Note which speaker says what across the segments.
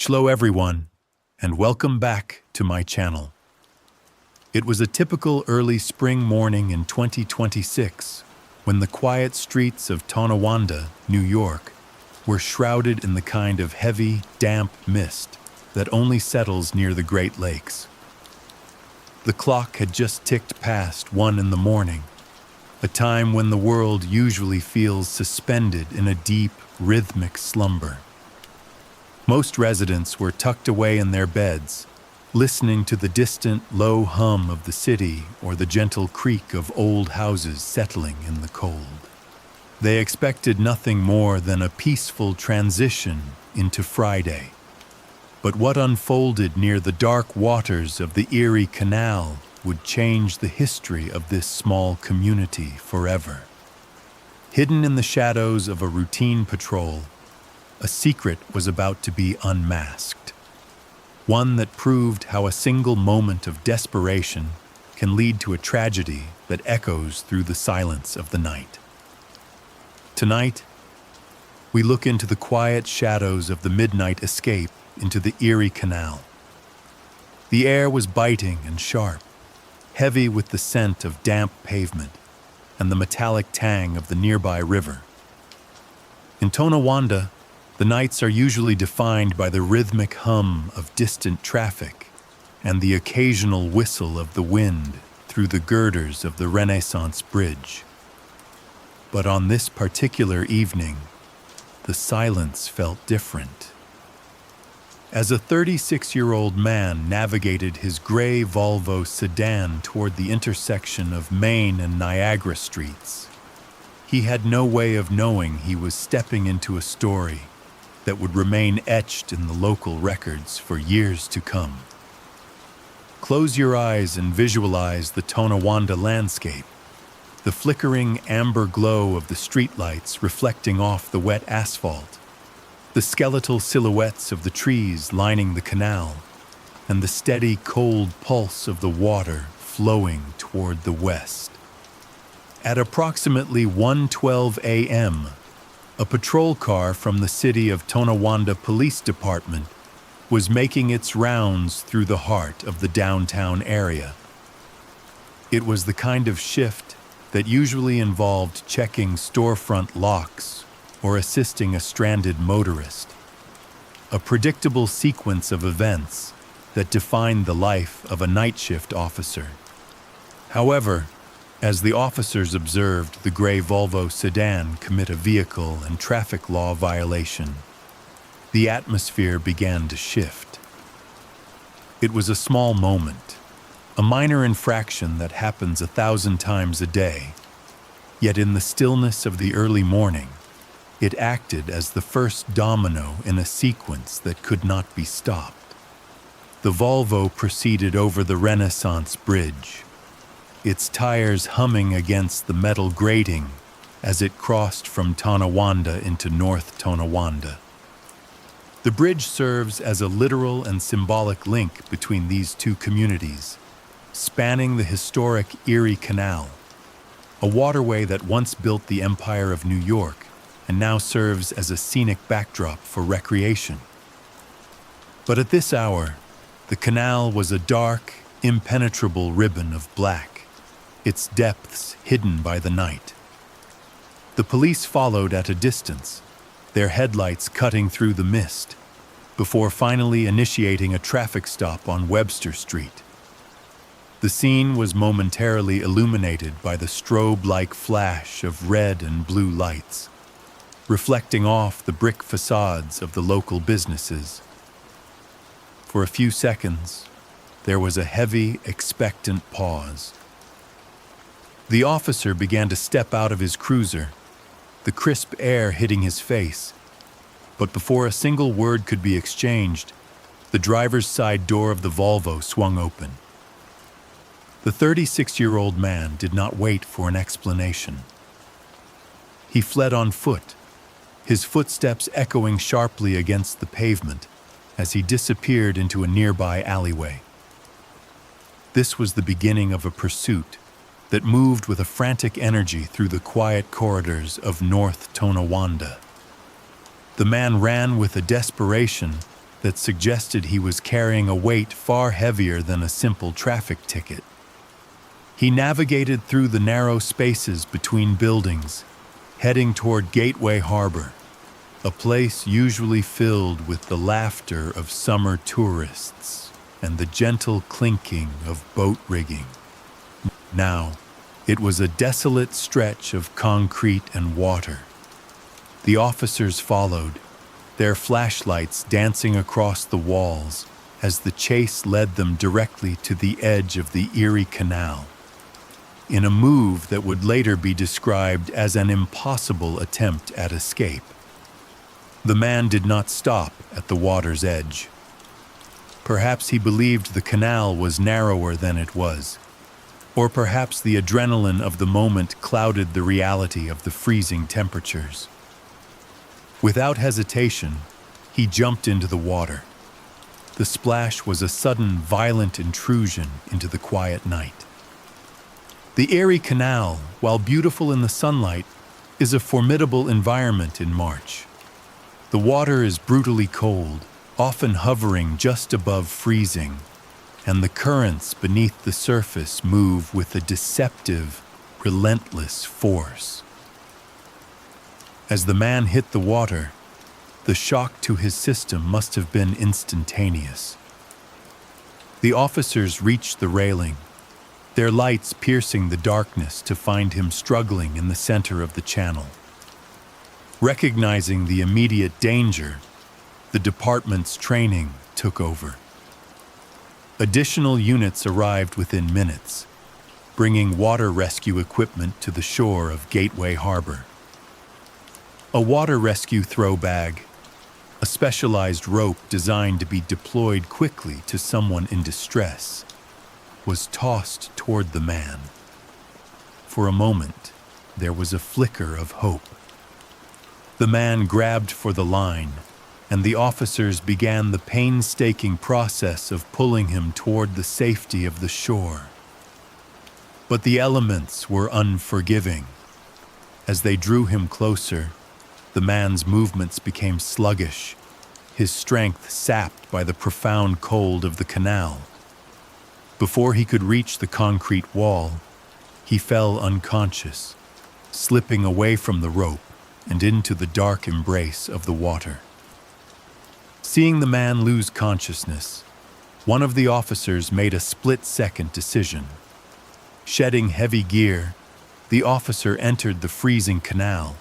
Speaker 1: Hello everyone, and welcome back to my channel. It was a typical early spring morning in 2026 when the quiet streets of Tonawanda, New York, were shrouded in the kind of heavy, damp mist that only settles near the Great Lakes. The clock had just ticked past 1 in the morning, a time when the world usually feels suspended in a deep, rhythmic slumber. Most residents were tucked away in their beds, listening to the distant, low hum of the city or the gentle creak of old houses settling in the cold. They expected nothing more than a peaceful transition into Friday. But what unfolded near the dark waters of the Erie Canal would change the history of this small community forever. Hidden in the shadows of a routine patrol, a secret was about to be unmasked. One that proved how a single moment of desperation can lead to a tragedy that echoes through the silence of the night. Tonight, we look into the quiet shadows of the midnight escape into the Erie Canal. The air was biting and sharp, heavy with the scent of damp pavement and the metallic tang of the nearby river. In Tonawanda, the nights are usually defined by the rhythmic hum of distant traffic and the occasional whistle of the wind through the girders of the Renaissance Bridge. But on this particular evening, the silence felt different. As a 36-year-old man navigated his gray Volvo sedan toward the intersection of Main and Niagara Streets, he had no way of knowing he was stepping into a story that would remain etched in the local records for years to come. Close your eyes and visualize the Tonawanda landscape, the flickering amber glow of the streetlights reflecting off the wet asphalt, the skeletal silhouettes of the trees lining the canal, and the steady, cold pulse of the water flowing toward the west. At approximately 1:12 a.m., a patrol car from the City of Tonawanda Police Department was making its rounds through the heart of the downtown area. It was the kind of shift that usually involved checking storefront locks or assisting a stranded motorist, a predictable sequence of events that defined the life of a night shift officer. However, as the officers observed the gray Volvo sedan commit a vehicle and traffic law violation, the atmosphere began to shift. It was a small moment, a minor infraction that happens 1,000 times a day, yet in the stillness of the early morning, it acted as the first domino in a sequence that could not be stopped. The Volvo proceeded over the Renaissance Bridge, its tires humming against the metal grating as it crossed from Tonawanda into North Tonawanda. The bridge serves as a literal and symbolic link between these two communities, spanning the historic Erie Canal, a waterway that once built the Empire of New York and now serves as a scenic backdrop for recreation. But at this hour, the canal was a dark, impenetrable ribbon of black, its depths hidden by the night. The police followed at a distance, their headlights cutting through the mist, before finally initiating a traffic stop on Webster Street. The scene was momentarily illuminated by the strobe-like flash of red and blue lights, reflecting off the brick facades of the local businesses. For a few seconds, there was a heavy, expectant pause. The officer began to step out of his cruiser, the crisp air hitting his face. But before a single word could be exchanged, the driver's side door of the Volvo swung open. The 36-year-old man did not wait for an explanation. He fled on foot, his footsteps echoing sharply against the pavement as he disappeared into a nearby alleyway. This was the beginning of a pursuit that moved with a frantic energy through the quiet corridors of North Tonawanda. The man ran with a desperation that suggested he was carrying a weight far heavier than a simple traffic ticket. He navigated through the narrow spaces between buildings, heading toward Gateway Harbor, a place usually filled with the laughter of summer tourists and the gentle clinking of boat rigging. Now, it was a desolate stretch of concrete and water. The officers followed, their flashlights dancing across the walls as the chase led them directly to the edge of the Erie Canal, in a move that would later be described as an impossible attempt at escape. The man did not stop at the water's edge. Perhaps he believed the canal was narrower than it was, or perhaps the adrenaline of the moment clouded the reality of the freezing temperatures. Without hesitation, he jumped into the water. The splash was a sudden, violent intrusion into the quiet night. The Erie Canal, while beautiful in the sunlight, is a formidable environment in March. The water is brutally cold, often hovering just above freezing, and the currents beneath the surface move with a deceptive, relentless force. As the man hit the water, the shock to his system must have been instantaneous. The officers reached the railing, their lights piercing the darkness to find him struggling in the center of the channel. Recognizing the immediate danger, the department's training took over. Additional units arrived within minutes, bringing water rescue equipment to the shore of Gateway Harbor. A water rescue throw bag, a specialized rope designed to be deployed quickly to someone in distress, was tossed toward the man. For a moment, there was a flicker of hope. The man grabbed for the line, and the officers began the painstaking process of pulling him toward the safety of the shore. But the elements were unforgiving. As they drew him closer, the man's movements became sluggish, his strength sapped by the profound cold of the canal. Before he could reach the concrete wall, he fell unconscious, slipping away from the rope and into the dark embrace of the water. Seeing the man lose consciousness, one of the officers made a split-second decision. Shedding heavy gear, the officer entered the freezing canal,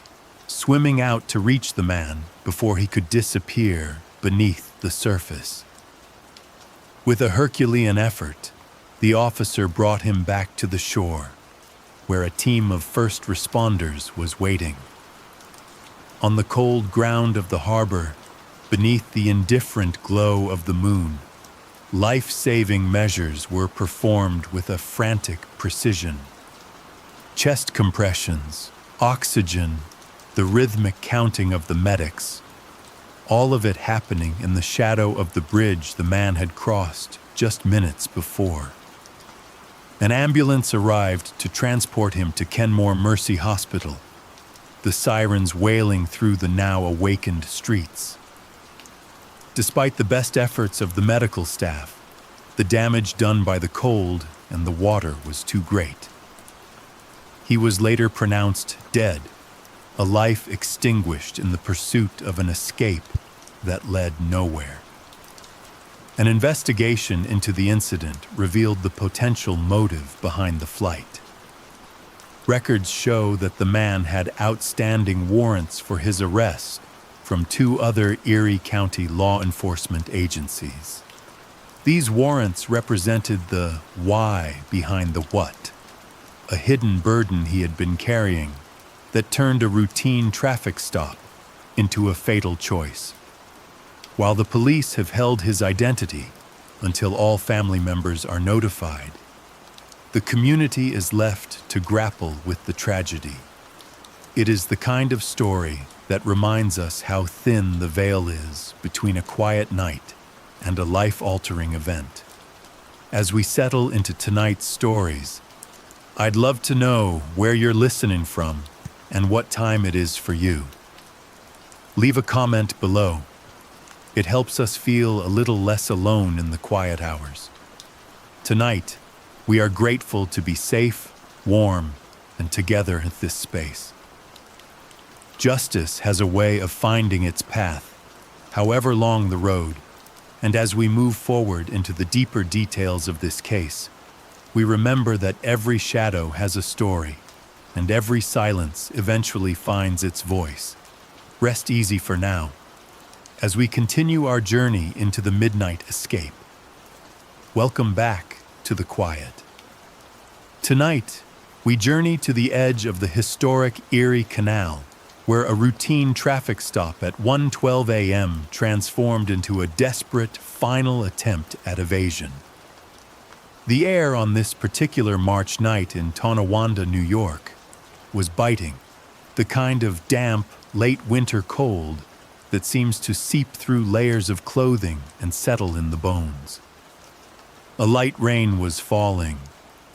Speaker 1: swimming out to reach the man before he could disappear beneath the surface. With a Herculean effort, the officer brought him back to the shore, where a team of first responders was waiting. On the cold ground of the harbor, beneath the indifferent glow of the moon, life-saving measures were performed with a frantic precision. Chest compressions, oxygen, the rhythmic counting of the medics, all of it happening in the shadow of the bridge the man had crossed just minutes before. An ambulance arrived to transport him to Kenmore Mercy Hospital, the sirens wailing through the now awakened streets. Despite the best efforts of the medical staff, the damage done by the cold and the water was too great. He was later pronounced dead, a life extinguished in the pursuit of an escape that led nowhere. An investigation into the incident revealed the potential motive behind the flight. Records show that the man had outstanding warrants for his arrest from 2 other Erie County law enforcement agencies. These warrants represented the why behind the what, a hidden burden he had been carrying that turned a routine traffic stop into a fatal choice. While the police have held his identity until all family members are notified, the community is left to grapple with the tragedy. It is the kind of story that reminds us how thin the veil is between a quiet night and a life-altering event. As we settle into tonight's stories, I'd love to know where you're listening from and what time it is for you. Leave a comment below. It helps us feel a little less alone in the quiet hours. Tonight, we are grateful to be safe, warm, and together at this space. Justice has a way of finding its path, however long the road, and as we move forward into the deeper details of this case, we remember that every shadow has a story, and every silence eventually finds its voice. Rest easy for now, as we continue our journey into the midnight escape. Welcome back to the quiet. Tonight, we journey to the edge of the historic Erie Canal, where a routine traffic stop at 1:12 a.m. transformed into a desperate final attempt at evasion. The air on this particular March night in Tonawanda, New York, was biting, the kind of damp, late winter cold that seems to seep through layers of clothing and settle in the bones. A light rain was falling,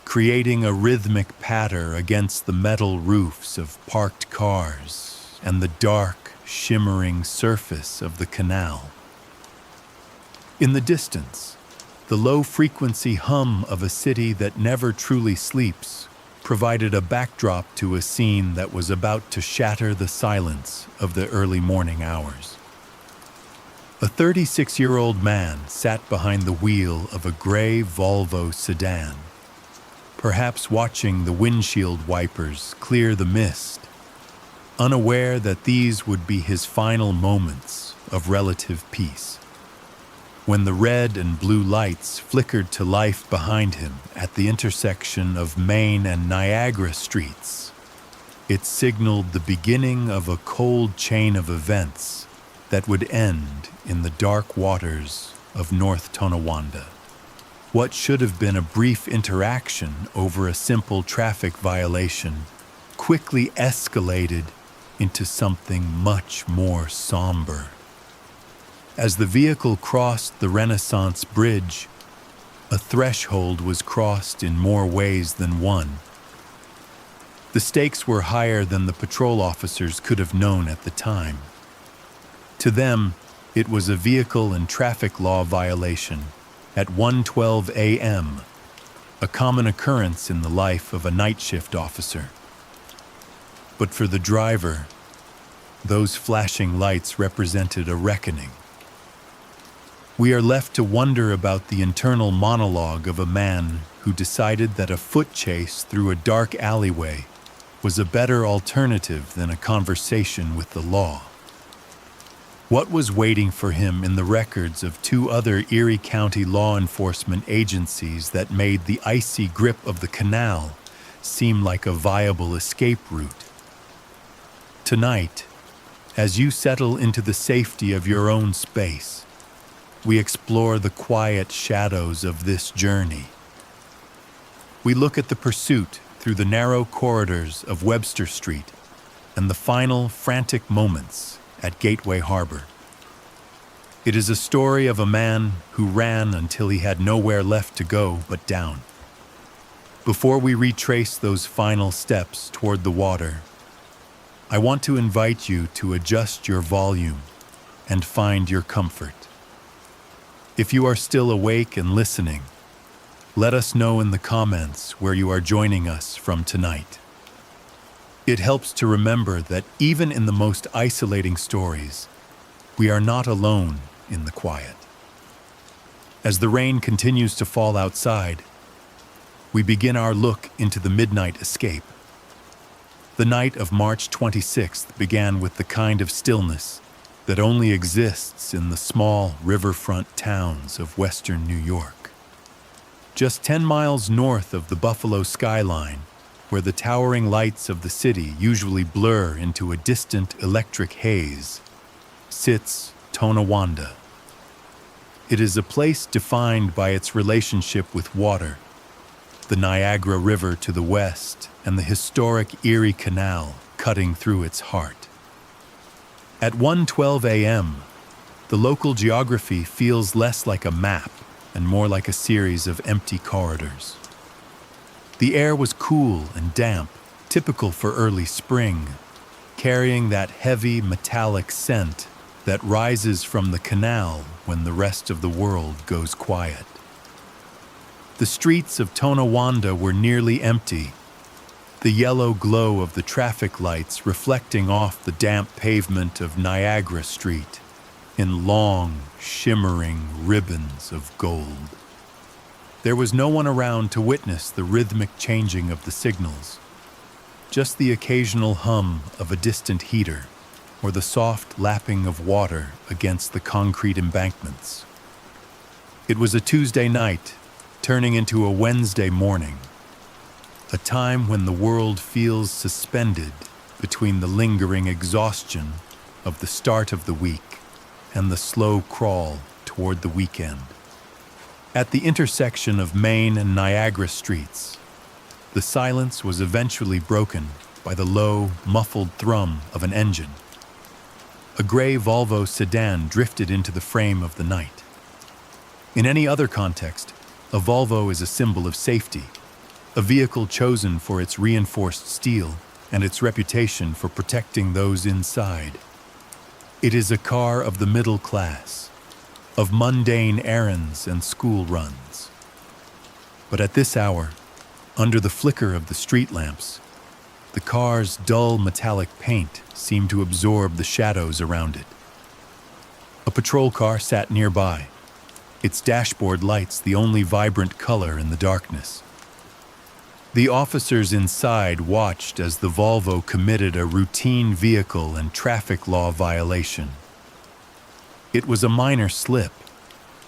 Speaker 1: creating a rhythmic patter against the metal roofs of parked cars and the dark, shimmering surface of the canal. In the distance, the low-frequency hum of a city that never truly sleeps provided a backdrop to a scene that was about to shatter the silence of the early morning hours. A 36-year-old man sat behind the wheel of a gray Volvo sedan, perhaps watching the windshield wipers clear the mist, unaware that these would be his final moments of relative peace. When the red and blue lights flickered to life behind him at the intersection of Main and Niagara Streets, it signaled the beginning of a cold chain of events that would end in the dark waters of North Tonawanda. What should have been a brief interaction over a simple traffic violation quickly escalated into something much more somber. As the vehicle crossed the Renaissance Bridge, a threshold was crossed in more ways than one. The stakes were higher than the patrol officers could have known at the time. To them, it was a vehicle and traffic law violation at 1:12 a.m., a common occurrence in the life of a night shift officer. But for the driver, those flashing lights represented a reckoning. We are left to wonder about the internal monologue of a man who decided that a foot chase through a dark alleyway was a better alternative than a conversation with the law. What was waiting for him in the records of two other Erie County law enforcement agencies that made the icy grip of the canal seem like a viable escape route? Tonight, as you settle into the safety of your own space, we explore the quiet shadows of this journey. We look at the pursuit through the narrow corridors of Webster Street and the final frantic moments at Gateway Harbor. It is a story of a man who ran until he had nowhere left to go but down. Before we retrace those final steps toward the water, I want to invite you to adjust your volume and find your comfort. If you are still awake and listening, let us know in the comments where you are joining us from tonight. It helps to remember that even in the most isolating stories, we are not alone in the quiet. As the rain continues to fall outside, we begin our look into the midnight escape. The night of March 26th began with the kind of stillness that only exists in the small riverfront towns of western New York. Just 10 miles north of the Buffalo skyline, where the towering lights of the city usually blur into a distant electric haze, sits Tonawanda. It is a place defined by its relationship with water, the Niagara River to the west and the historic Erie Canal cutting through its heart. At 1:12 a.m., the local geography feels less like a map and more like a series of empty corridors. The air was cool and damp, typical for early spring, carrying that heavy metallic scent that rises from the canal when the rest of the world goes quiet. The streets of Tonawanda were nearly empty, the yellow glow of the traffic lights reflecting off the damp pavement of Niagara Street in long, shimmering ribbons of gold. There was no one around to witness the rhythmic changing of the signals, just the occasional hum of a distant heater or the soft lapping of water against the concrete embankments. It was a Tuesday night, turning into a Wednesday morning, a time when the world feels suspended between the lingering exhaustion of the start of the week and the slow crawl toward the weekend. At the intersection of Main and Niagara Streets, the silence was eventually broken by the low, muffled thrum of an engine. A gray Volvo sedan drifted into the frame of the night. In any other context, a Volvo is a symbol of safety, a vehicle chosen for its reinforced steel and its reputation for protecting those inside. It is a car of the middle class, of mundane errands and school runs. But at this hour, under the flicker of the street lamps, the car's dull metallic paint seemed to absorb the shadows around it. A patrol car sat nearby, its dashboard lights the only vibrant color in the darkness. The officers inside watched as the Volvo committed a routine vehicle and traffic law violation. It was a minor slip,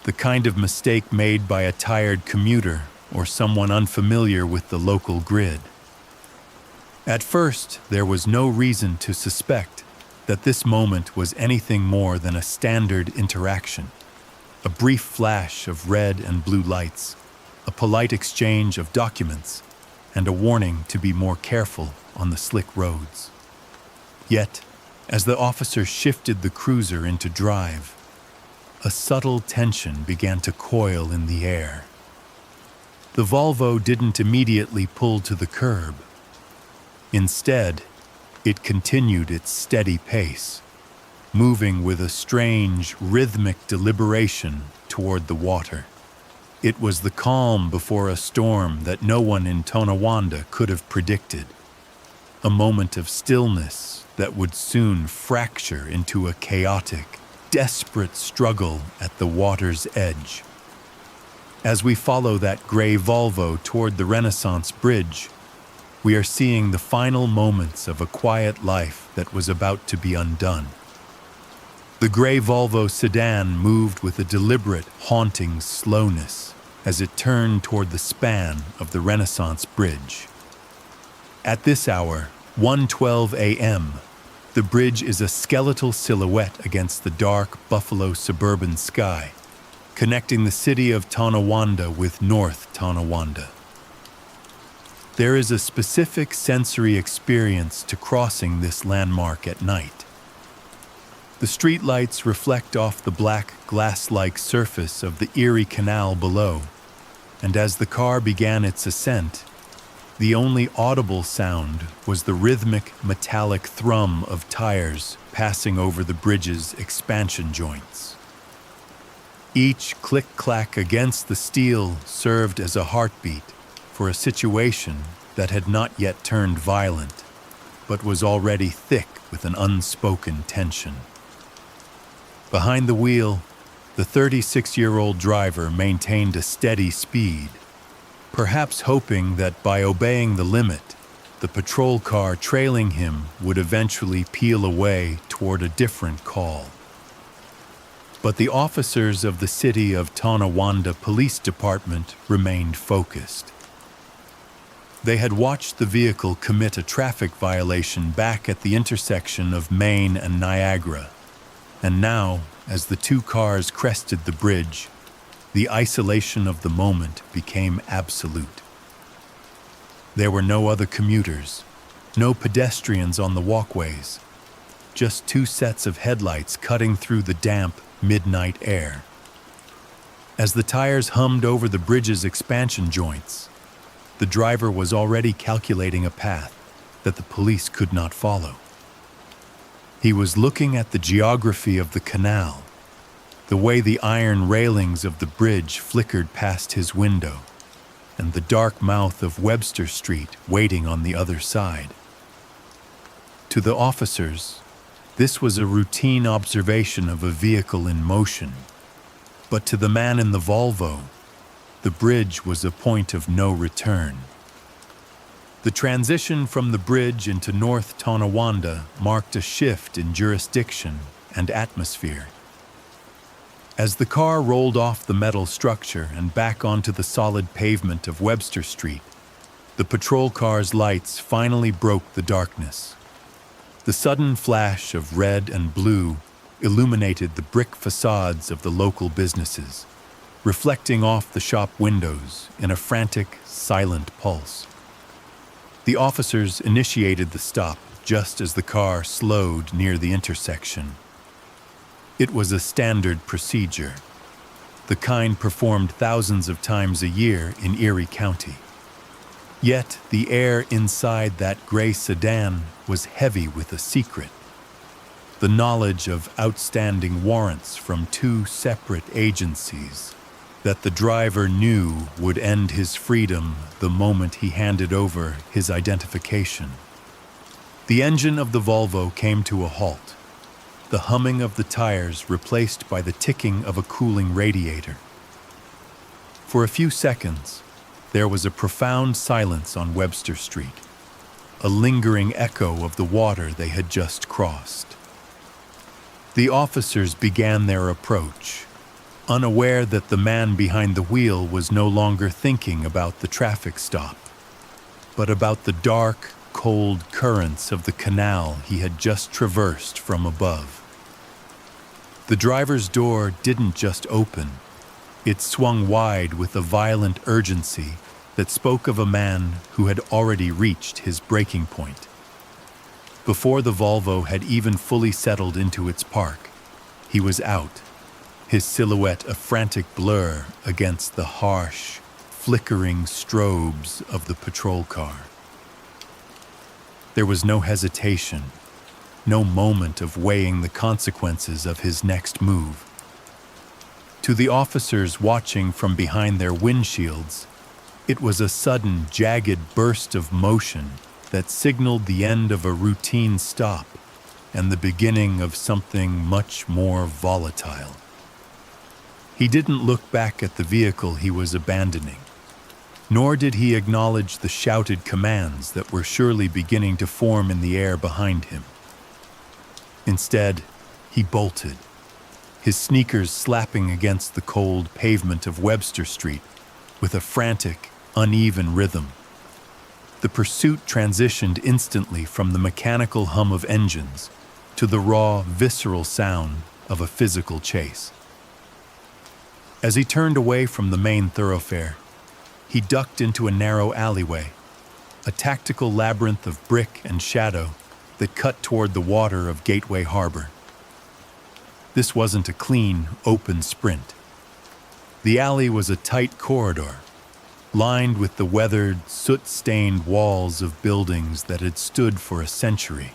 Speaker 1: the kind of mistake made by a tired commuter or someone unfamiliar with the local grid. At first, there was no reason to suspect that this moment was anything more than a standard interaction, a brief flash of red and blue lights, a polite exchange of documents, and a warning to be more careful on the slick roads. Yet, as the officer shifted the cruiser into drive, a subtle tension began to coil in the air. The Volvo didn't immediately pull to the curb. Instead, it continued its steady pace, moving with a strange, rhythmic deliberation toward the water. It was the calm before a storm that no one in Tonawanda could have predicted, a moment of stillness that would soon fracture into a chaotic, desperate struggle at the water's edge. As we follow that gray Volvo toward the Renaissance Bridge, we are seeing the final moments of a quiet life that was about to be undone. The gray Volvo sedan moved with a deliberate, haunting slowness as it turned toward the span of the Renaissance Bridge. At this hour, 1:12 a.m., the bridge is a skeletal silhouette against the dark Buffalo suburban sky, connecting the city of Tonawanda with North Tonawanda. There is a specific sensory experience to crossing this landmark at night. The streetlights reflect off the black, glass-like surface of the Erie Canal below, and as the car began its ascent, the only audible sound was the rhythmic, metallic thrum of tires passing over the bridge's expansion joints. Each click-clack against the steel served as a heartbeat for a situation that had not yet turned violent, but was already thick with an unspoken tension. Behind the wheel, the 36-year-old driver maintained a steady speed, perhaps hoping that by obeying the limit, the patrol car trailing him would eventually peel away toward a different call. But the officers of the City of Tonawanda Police Department remained focused. They had watched the vehicle commit a traffic violation back at the intersection of Main and Niagara, and now, as the two cars crested the bridge, the isolation of the moment became absolute. There were no other commuters, no pedestrians on the walkways, just two sets of headlights cutting through the damp, midnight air. As the tires hummed over the bridge's expansion joints, the driver was already calculating a path that the police could not follow. He was looking at the geography of the canal, the way the iron railings of the bridge flickered past his window, and the dark mouth of Webster Street waiting on the other side. To the officers, this was a routine observation of a vehicle in motion, but to the man in the Volvo, the bridge was a point of no return. The transition from the bridge into North Tonawanda marked a shift in jurisdiction and atmosphere. As the car rolled off the metal structure and back onto the solid pavement of Webster Street, the patrol car's lights finally broke the darkness. The sudden flash of red and blue illuminated the brick facades of the local businesses, reflecting off the shop windows in a frantic, silent pulse. The officers initiated the stop just as the car slowed near the intersection. It was a standard procedure, the kind performed thousands of times a year in Erie County. Yet the air inside that gray sedan was heavy with a secret. The knowledge of outstanding warrants from 2 separate agencies that the driver knew would end his freedom the moment he handed over his identification. The engine of the Volvo came to a halt, the humming of the tires replaced by the ticking of a cooling radiator. For a few seconds, there was a profound silence on Webster Street, a lingering echo of the water they had just crossed. The officers began their approach, unaware that the man behind the wheel was no longer thinking about the traffic stop, but about the dark, cold currents of the canal he had just traversed from above. The driver's door didn't just open, it swung wide with a violent urgency that spoke of a man who had already reached his breaking point. Before the Volvo had even fully settled into its park, he was out, his silhouette a frantic blur against the harsh, flickering strobes of the patrol car. There was no hesitation, no moment of weighing the consequences of his next move. To the officers watching from behind their windshields, it was a sudden, jagged burst of motion that signaled the end of a routine stop and the beginning of something much more volatile. He didn't look back at the vehicle he was abandoning, nor did he acknowledge the shouted commands that were surely beginning to form in the air behind him. Instead, he bolted, his sneakers slapping against the cold pavement of Webster Street with a frantic, uneven rhythm. The pursuit transitioned instantly from the mechanical hum of engines to the raw, visceral sound of a physical chase. As he turned away from the main thoroughfare, he ducked into a narrow alleyway, a tactical labyrinth of brick and shadow that cut toward the water of Gateway Harbor. This wasn't a clean, open sprint. The alley was a tight corridor, lined with the weathered, soot-stained walls of buildings that had stood for a century,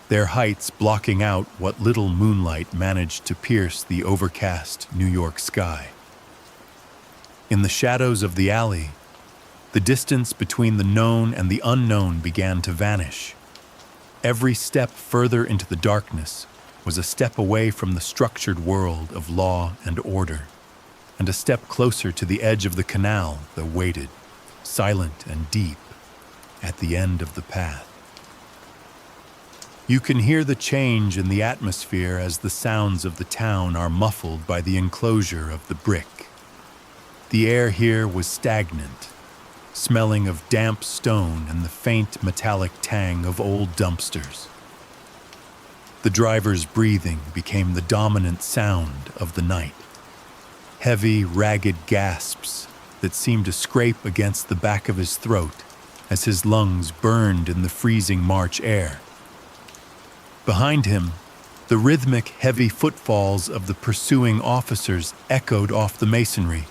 Speaker 1: their heights blocking out what little moonlight managed to pierce the overcast New York sky. In the shadows of the alley, the distance between the known and the unknown began to vanish. Every step further into the darkness was a step away from the structured world of law and order, and a step closer to the edge of the canal that waited, silent and deep, at the end of the path. You can hear the change in the atmosphere as the sounds of the town are muffled by the enclosure of the brick. The air here was stagnant, smelling of damp stone and the faint metallic tang of old dumpsters. The driver's breathing became the dominant sound of the night. Heavy, ragged gasps that seemed to scrape against the back of his throat as his lungs burned in the freezing March air. Behind him, the rhythmic, heavy footfalls of the pursuing officers echoed off the masonry,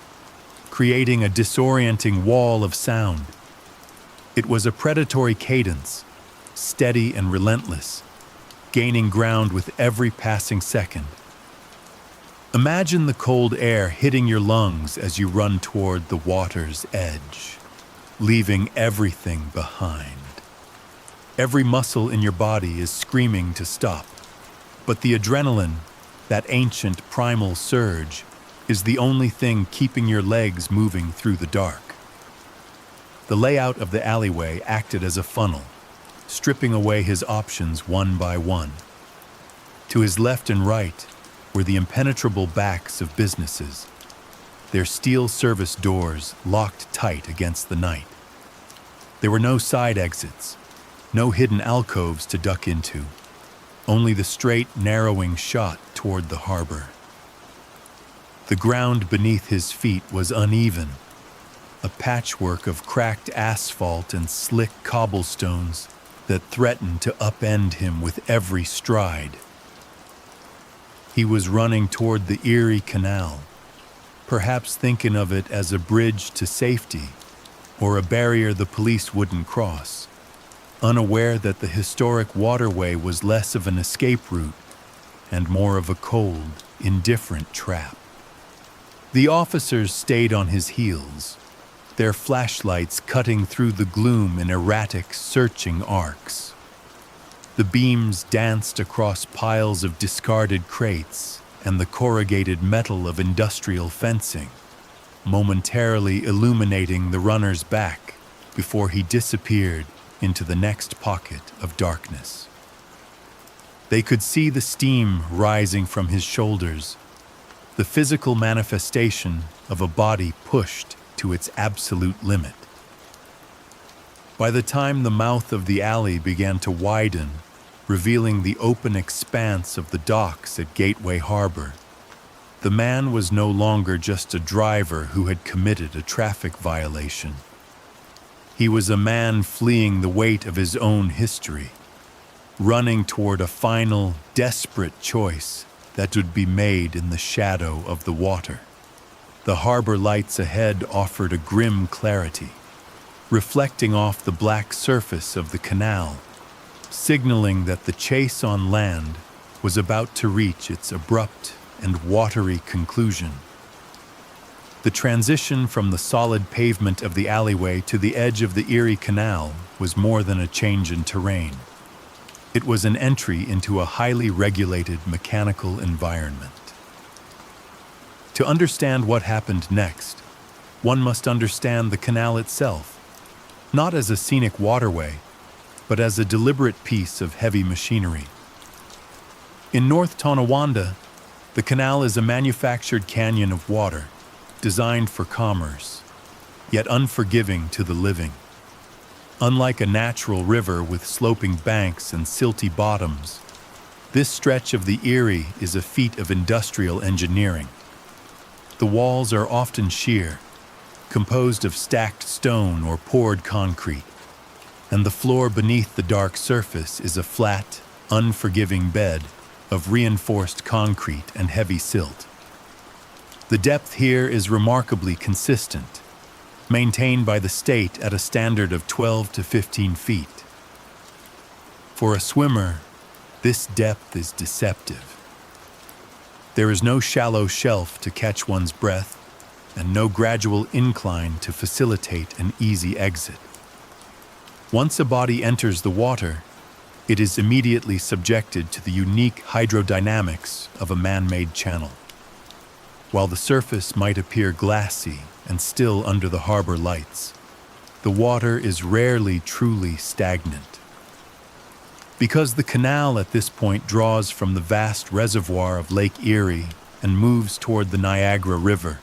Speaker 1: creating a disorienting wall of sound. It was a predatory cadence, steady and relentless, gaining ground with every passing second. Imagine the cold air hitting your lungs as you run toward the water's edge, leaving everything behind. Every muscle in your body is screaming to stop, but the adrenaline, that ancient primal surge, is the only thing keeping your legs moving through the dark. The layout of the alleyway acted as a funnel, stripping away his options one by one. To his left and right were the impenetrable backs of businesses, their steel service doors locked tight against the night. There were no side exits, no hidden alcoves to duck into, only the straight, narrowing shot toward the harbor. The ground beneath his feet was uneven, a patchwork of cracked asphalt and slick cobblestones that threatened to upend him with every stride. He was running toward the Erie Canal, perhaps thinking of it as a bridge to safety or a barrier the police wouldn't cross, unaware that the historic waterway was less of an escape route and more of a cold, indifferent trap. The officers stayed on his heels, their flashlights cutting through the gloom in erratic, searching arcs. The beams danced across piles of discarded crates and the corrugated metal of industrial fencing, momentarily illuminating the runner's back before he disappeared into the next pocket of darkness. They could see the steam rising from his shoulders, the physical manifestation of a body pushed to its absolute limit. By the time the mouth of the alley began to widen, revealing the open expanse of the docks at Gateway Harbor, the man was no longer just a driver who had committed a traffic violation. He was a man fleeing the weight of his own history, running toward a final, desperate choice that would be made in the shadow of the water. The harbor lights ahead offered a grim clarity, reflecting off the black surface of the canal, signaling that the chase on land was about to reach its abrupt and watery conclusion. The transition from the solid pavement of the alleyway to the edge of the Erie Canal was more than a change in terrain. It was an entry into a highly regulated mechanical environment. To understand what happened next, one must understand the canal itself, not as a scenic waterway, but as a deliberate piece of heavy machinery. In North Tonawanda, the canal is a manufactured canyon of water, designed for commerce, yet unforgiving to the living. Unlike a natural river with sloping banks and silty bottoms, this stretch of the Erie is a feat of industrial engineering. The walls are often sheer, composed of stacked stone or poured concrete, and the floor beneath the dark surface is a flat, unforgiving bed of reinforced concrete and heavy silt. The depth here is remarkably consistent, maintained by the state at a standard of 12 to 15 feet. For a swimmer, this depth is deceptive. There is no shallow shelf to catch one's breath, and no gradual incline to facilitate an easy exit. Once a body enters the water, it is immediately subjected to the unique hydrodynamics of a man-made channel. While the surface might appear glassy and still under the harbor lights, the water is rarely truly stagnant. Because the canal at this point draws from the vast reservoir of Lake Erie and moves toward the Niagara River,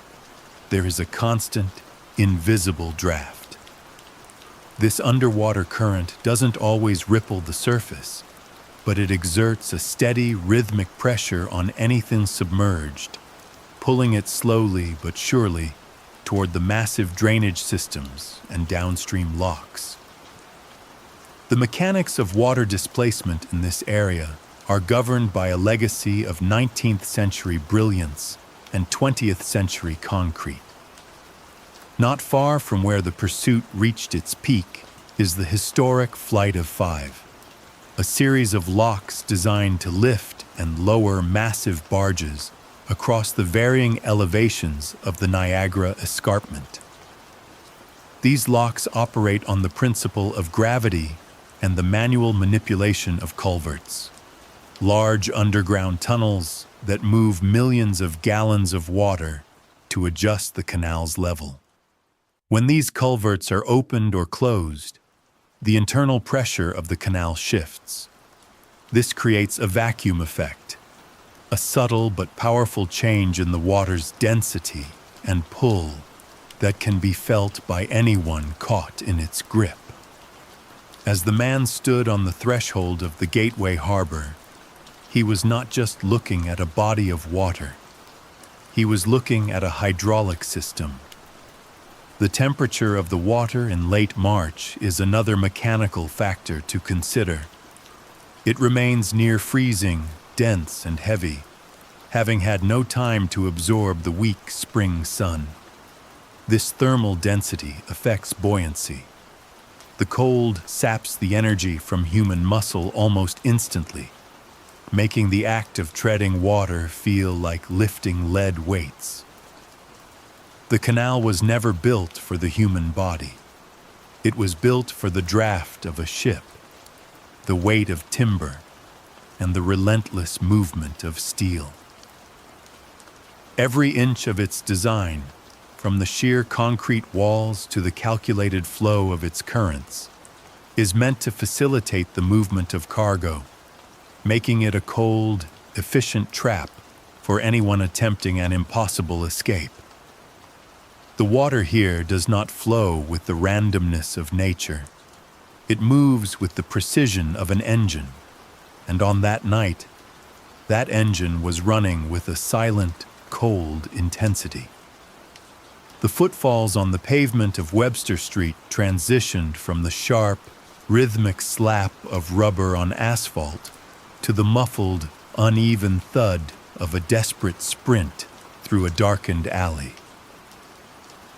Speaker 1: there is a constant, invisible draft. This underwater current doesn't always ripple the surface, but it exerts a steady, rhythmic pressure on anything submerged, pulling it slowly but surely toward the massive drainage systems and downstream locks. The mechanics of water displacement in this area are governed by a legacy of 19th century brilliance and 20th century concrete. Not far from where the pursuit reached its peak is the historic Flight of Five, a series of locks designed to lift and lower massive barges across the varying elevations of the Niagara Escarpment. These locks operate on the principle of gravity and the manual manipulation of culverts, large underground tunnels that move millions of gallons of water to adjust the canal's level. When these culverts are opened or closed, the internal pressure of the canal shifts. This creates a vacuum effect, a subtle but powerful change in the water's density and pull that can be felt by anyone caught in its grip. As the man stood on the threshold of the gateway harbor, he was not just looking at a body of water. He was looking at a hydraulic system. The temperature of the water in late March is another mechanical factor to consider. It remains near freezing, dense and heavy, having had no time to absorb the weak spring sun. This thermal density affects buoyancy. The cold saps the energy from human muscle almost instantly, making the act of treading water feel like lifting lead weights. The canal was never built for the human body. It was built for the draft of a ship, the weight of timber, and the relentless movement of steel. Every inch of its design, from the sheer concrete walls to the calculated flow of its currents, is meant to facilitate the movement of cargo, making it a cold, efficient trap for anyone attempting an impossible escape. The water here does not flow with the randomness of nature. It moves with the precision of an engine, and on that night, that engine was running with a silent, cold intensity. The footfalls on the pavement of Webster Street transitioned from the sharp, rhythmic slap of rubber on asphalt to the muffled, uneven thud of a desperate sprint through a darkened alley.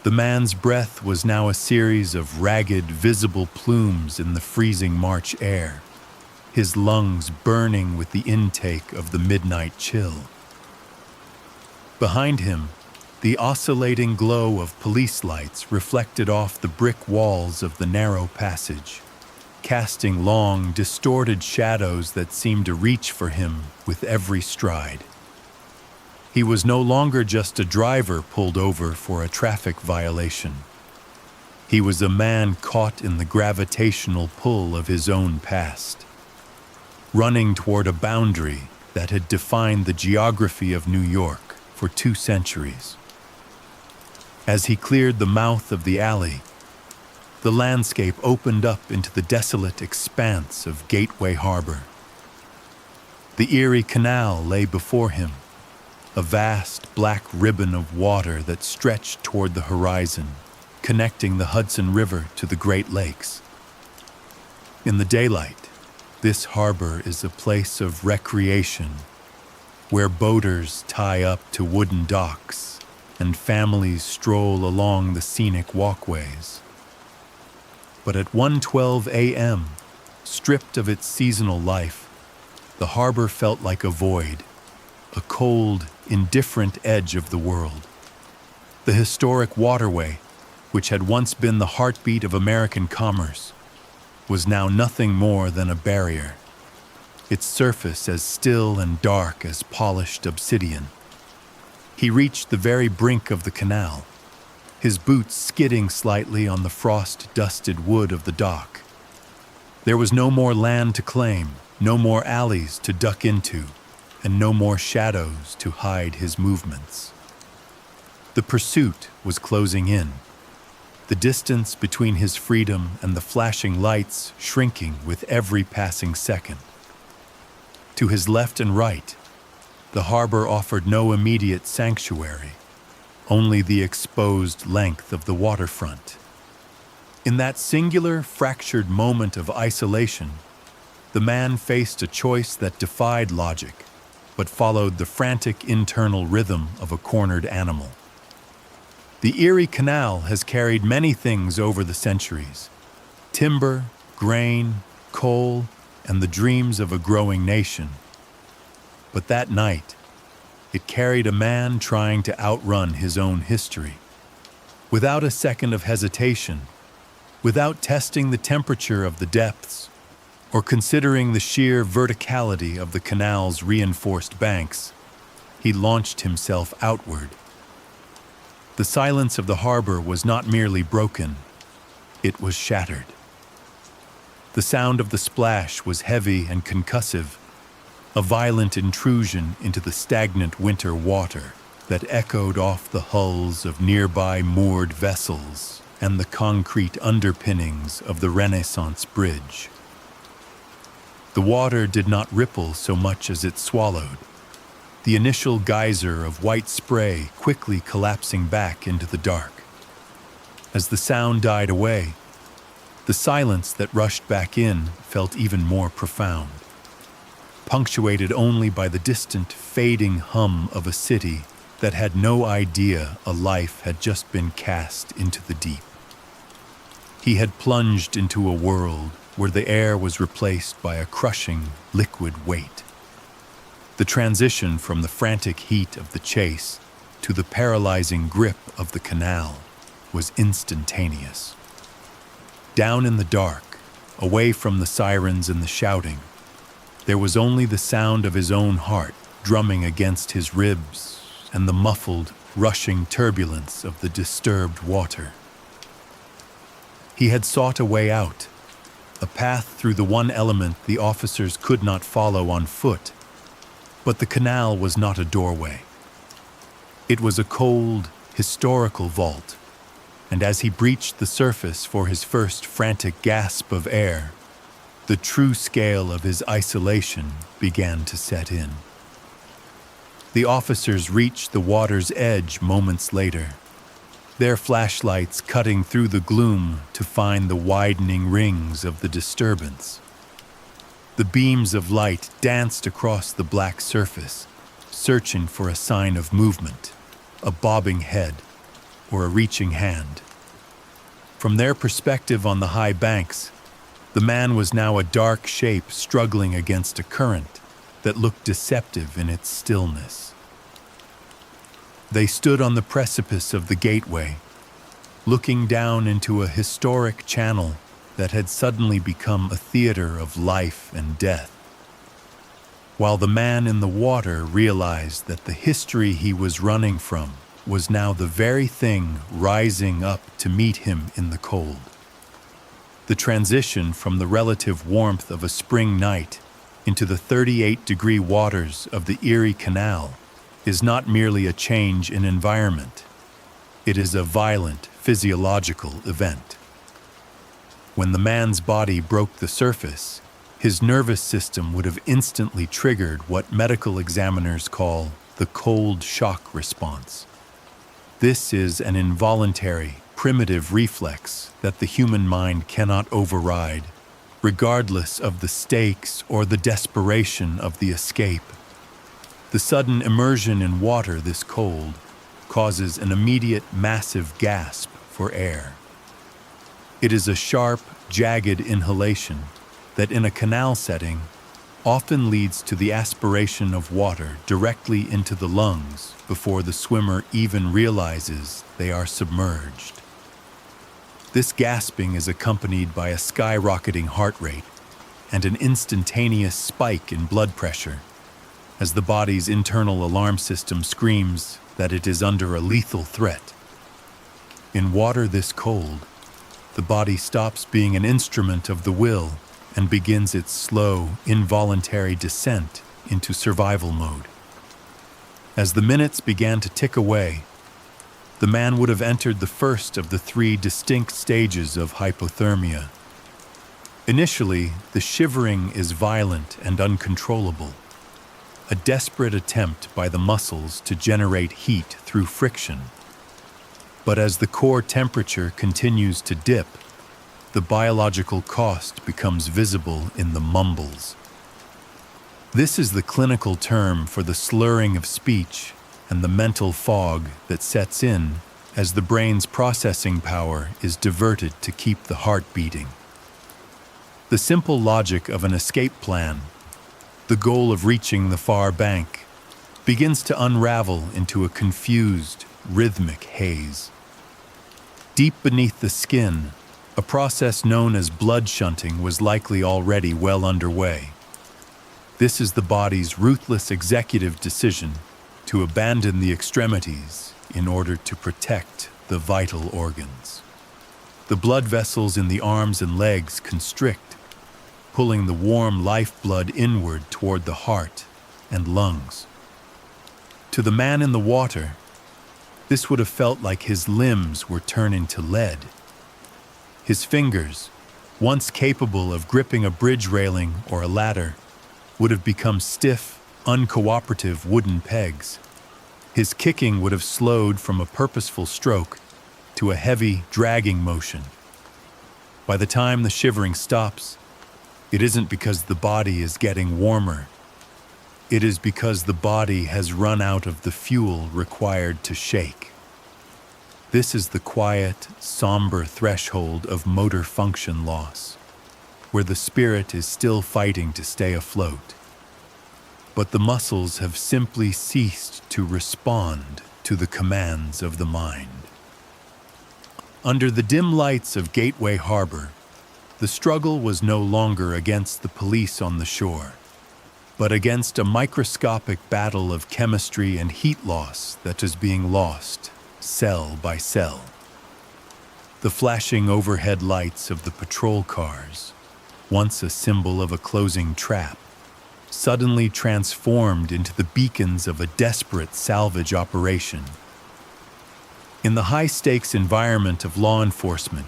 Speaker 1: The man's breath was now a series of ragged, visible plumes in the freezing March air, his lungs burning with the intake of the midnight chill. Behind him, the oscillating glow of police lights reflected off the brick walls of the narrow passage, casting long, distorted shadows that seemed to reach for him with every stride. He was no longer just a driver pulled over for a traffic violation. He was a man caught in the gravitational pull of his own past, running toward a boundary that had defined the geography of New York for 2 centuries. As he cleared the mouth of the alley, the landscape opened up into the desolate expanse of Gateway Harbor. The Erie Canal lay before him, a vast black ribbon of water that stretched toward the horizon, connecting the Hudson River to the Great Lakes. In the daylight, this harbor is a place of recreation, where boaters tie up to wooden docks and families stroll along the scenic walkways. But at 1:12 a.m., stripped of its seasonal life, the harbor felt like a void, a cold, indifferent edge of the world. The historic waterway, which had once been the heartbeat of American commerce, was now nothing more than a barrier, its surface as still and dark as polished obsidian. He reached the very brink of the canal, his boots skidding slightly on the frost-dusted wood of the dock. There was no more land to claim, no more alleys to duck into, and no more shadows to hide his movements. The pursuit was closing in, the distance between his freedom and the flashing lights shrinking with every passing second. To his left and right, the harbor offered no immediate sanctuary, only the exposed length of the waterfront. In that singular, fractured moment of isolation, the man faced a choice that defied logic, but followed the frantic internal rhythm of a cornered animal. The Erie Canal has carried many things over the centuries: timber, grain, coal, and the dreams of a growing nation. But that night, it carried a man trying to outrun his own history. Without a second of hesitation, without testing the temperature of the depths, or considering the sheer verticality of the canal's reinforced banks, he launched himself outward. The silence of the harbor was not merely broken, it was shattered. The sound of the splash was heavy and concussive, a violent intrusion into the stagnant winter water that echoed off the hulls of nearby moored vessels and the concrete underpinnings of the Renaissance bridge. The water did not ripple so much as it swallowed, the initial geyser of white spray quickly collapsing back into the dark. As the sound died away, the silence that rushed back in felt even more profound, punctuated only by the distant, fading hum of a city that had no idea a life had just been cast into the deep. He had plunged into a world where the air was replaced by a crushing, liquid weight. The transition from the frantic heat of the chase to the paralyzing grip of the canal was instantaneous. Down in the dark, away from the sirens and the shouting, there was only the sound of his own heart drumming against his ribs and the muffled, rushing turbulence of the disturbed water. He had sought a way out, a path through the one element the officers could not follow on foot. But the canal was not a doorway. It was a cold, historical vault, and as he breached the surface for his first frantic gasp of air, the true scale of his isolation began to set in. The officers reached the water's edge moments later, their flashlights cutting through the gloom to find the widening rings of the disturbance. The beams of light danced across the black surface, searching for a sign of movement, a bobbing head, or a reaching hand. From their perspective on the high banks, the man was now a dark shape struggling against a current that looked deceptive in its stillness. They stood on the precipice of the gateway, looking down into a historic channel that had suddenly become a theater of life and death. While the man in the water realized that the history he was running from was now the very thing rising up to meet him in the cold. The transition from the relative warmth of a spring night into the 38-degree waters of the Erie Canal is not merely a change in environment. It is a violent physiological event. When the man's body broke the surface, his nervous system would have instantly triggered what medical examiners call the cold shock response. This is an involuntary, primitive reflex that the human mind cannot override, regardless of the stakes or the desperation of the escape. The sudden immersion in water this cold causes an immediate massive gasp for air. It is a sharp, jagged inhalation that in a canal setting often leads to the aspiration of water directly into the lungs before the swimmer even realizes they are submerged. This gasping is accompanied by a skyrocketing heart rate and an instantaneous spike in blood pressure as the body's internal alarm system screams that it is under a lethal threat. In water this cold, the body stops being an instrument of the will and begins its slow, involuntary descent into survival mode. As the minutes began to tick away, the man would have entered the first of the 3 distinct stages of hypothermia. Initially, the shivering is violent and uncontrollable, a desperate attempt by the muscles to generate heat through friction. But as the core temperature continues to dip, the biological cost becomes visible in the mumbles. This is the clinical term for the slurring of speech and the mental fog that sets in as the brain's processing power is diverted to keep the heart beating. The simple logic of an escape plan, the goal of reaching the far bank, begins to unravel into a confused, rhythmic haze. Deep beneath the skin, a process known as blood shunting was likely already well underway. This is the body's ruthless executive decision to abandon the extremities in order to protect the vital organs. The blood vessels in the arms and legs constrict, pulling the warm lifeblood inward toward the heart and lungs. To the man in the water, this would have felt like his limbs were turned into lead. His fingers, once capable of gripping a bridge railing or a ladder, would have become stiff, uncooperative wooden pegs. His kicking would have slowed from a purposeful stroke to a heavy, dragging motion. By the time the shivering stops, it isn't because the body is getting warmer. It is because the body has run out of the fuel required to shake. This is the quiet, somber threshold of motor function loss, where the spirit is still fighting to stay afloat. But the muscles have simply ceased to respond to the commands of the mind. Under the dim lights of Gateway Harbor, the struggle was no longer against the police on the shore, but against a microscopic battle of chemistry and heat loss that is being lost, cell by cell. The flashing overhead lights of the patrol cars, once a symbol of a closing trap, suddenly transformed into the beacons of a desperate salvage operation. In the high-stakes environment of law enforcement,